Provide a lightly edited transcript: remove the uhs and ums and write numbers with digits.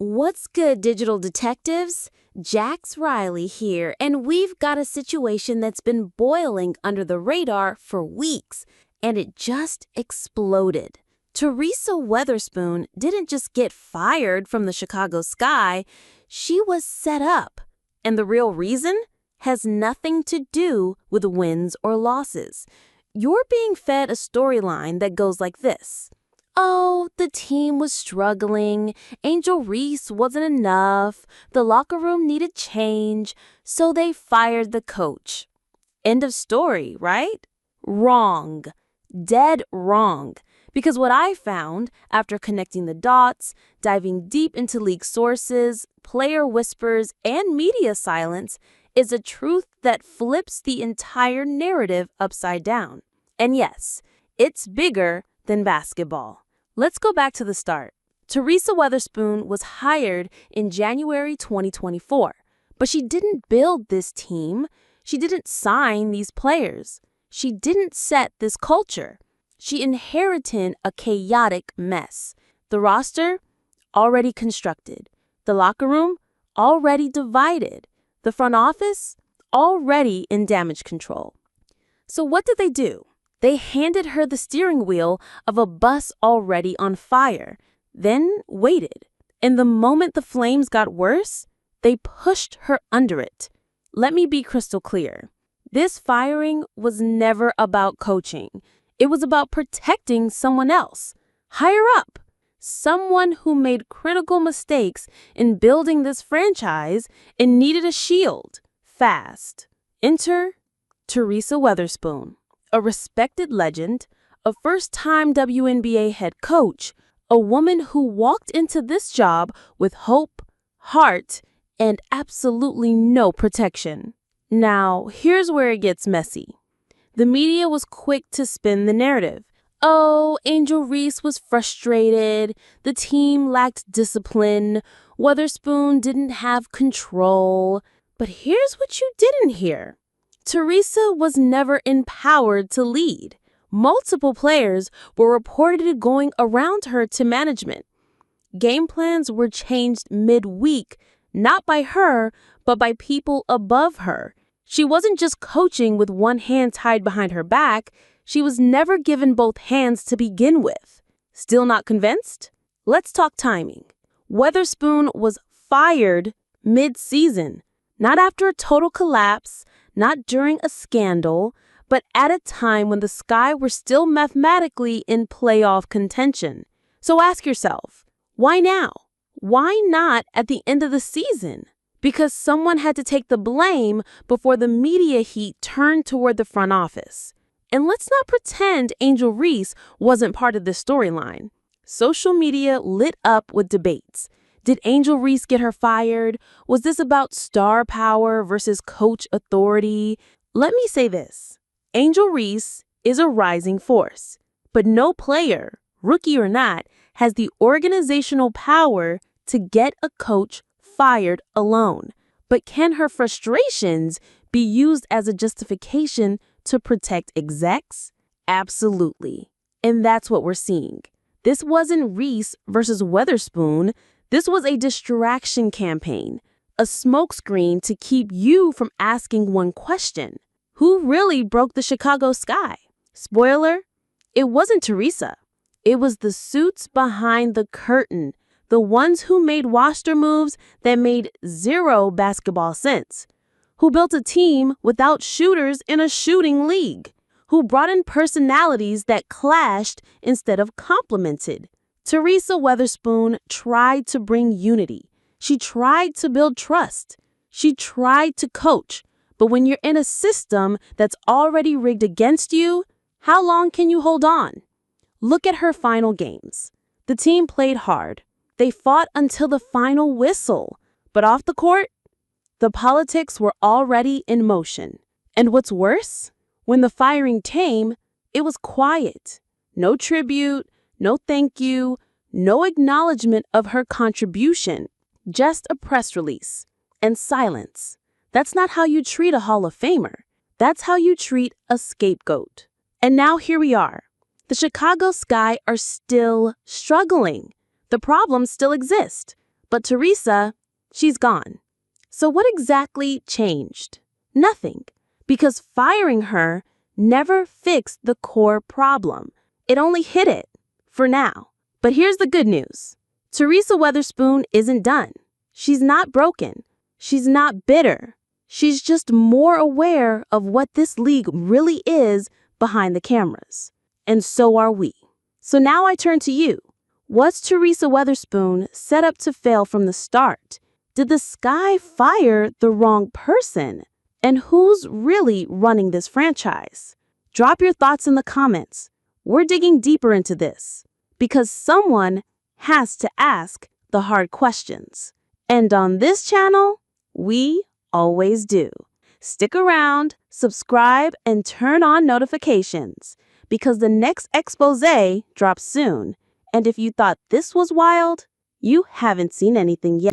What's good, digital detectives? Jax Riley here, and we've got a situation that's been boiling under the radar for weeks, and it just exploded. Teresa Weatherspoon didn't just get fired from the Chicago Sky, she was set up. And the real reason has nothing to do with wins or losses. You're being fed a storyline that goes like this. Oh, the team was struggling, Angel Reese wasn't enough, the locker room needed change, so they fired the coach. End of story, right? Wrong. Dead wrong. Because what I found after connecting the dots, diving deep into league sources, player whispers, and media silence, is a truth that flips the entire narrative upside down. And yes, it's bigger than basketball. Let's go back to the start. Teresa Weatherspoon was hired in January 2024, but she didn't build this team. She didn't sign these players. She didn't set this culture. She inherited a chaotic mess. The roster, already constructed. The locker room, already divided. The front office, already in damage control. So what did they do? They handed her the steering wheel of a bus already on fire, then waited. And the moment the flames got worse, they pushed her under it. Let me be crystal clear. This firing was never about coaching. It was about protecting someone else, higher up, someone who made critical mistakes in building this franchise and needed a shield, fast. Enter Teresa Weatherspoon. A respected legend, a first-time WNBA head coach, a woman who walked into this job with hope, heart, and absolutely no protection. Now, here's where it gets messy. The media was quick to spin the narrative. Oh, Angel Reese was frustrated, the team lacked discipline, Weatherspoon didn't have control. But here's what you didn't hear. Teresa was never empowered to lead. Multiple players were reported going around her to management. Game plans were changed mid-week, not by her, but by people above her. She wasn't just coaching with one hand tied behind her back. She was never given both hands to begin with. Still not convinced? Let's talk timing. Weatherspoon was fired mid-season, not after a total collapse, not during a scandal, but at a time when the Sky were still mathematically in playoff contention. So ask yourself, why now? Why not at the end of the season? Because someone had to take the blame before the media heat turned toward the front office. And let's not pretend Angel Reese wasn't part of this storyline. Social media lit up with debates. Did Angel Reese get her fired? Was this about star power versus coach authority? Let me say this. Angel Reese is a rising force, but no player, rookie or not, has the organizational power to get a coach fired alone. But can her frustrations be used as a justification to protect execs? Absolutely. And that's what we're seeing. This wasn't Reese versus Weatherspoon. This was a distraction campaign, a smokescreen to keep you from asking one question. Who really broke the Chicago Sky? Spoiler, it wasn't Teresa. It was the suits behind the curtain, the ones who made roster moves that made zero basketball sense, who built a team without shooters in a shooting league, who brought in personalities that clashed instead of complemented. Teresa Weatherspoon tried to bring unity. She tried to build trust. She tried to coach. But when you're in a system that's already rigged against you, how long can you hold on? Look at her final games. The team played hard. They fought until the final whistle. But off the court, the politics were already in motion. And what's worse? When the firing came, it was quiet. No tribute, no thank you, no acknowledgement of her contribution. Just a press release and silence. That's not how you treat a Hall of Famer. That's how you treat a scapegoat. And now here we are. The Chicago Sky are still struggling. The problems still exist, But Teresa, she's gone. So what exactly changed? Nothing, because firing her never fixed the core problem. It only hid it, for now. But here's the good news. Teresa Weatherspoon isn't done. She's not broken. She's not bitter. She's just more aware of what this league really is behind the cameras. And so are we. So now I turn to you. Was Teresa Weatherspoon set up to fail from the start? Did the sky fire the wrong person? And who's really running this franchise? Drop your thoughts in the comments. We're digging deeper into this because someone has to ask the hard questions. And on this channel, we always do. Stick around, subscribe, and turn on notifications because the next expose drops soon. And if you thought this was wild, you haven't seen anything yet.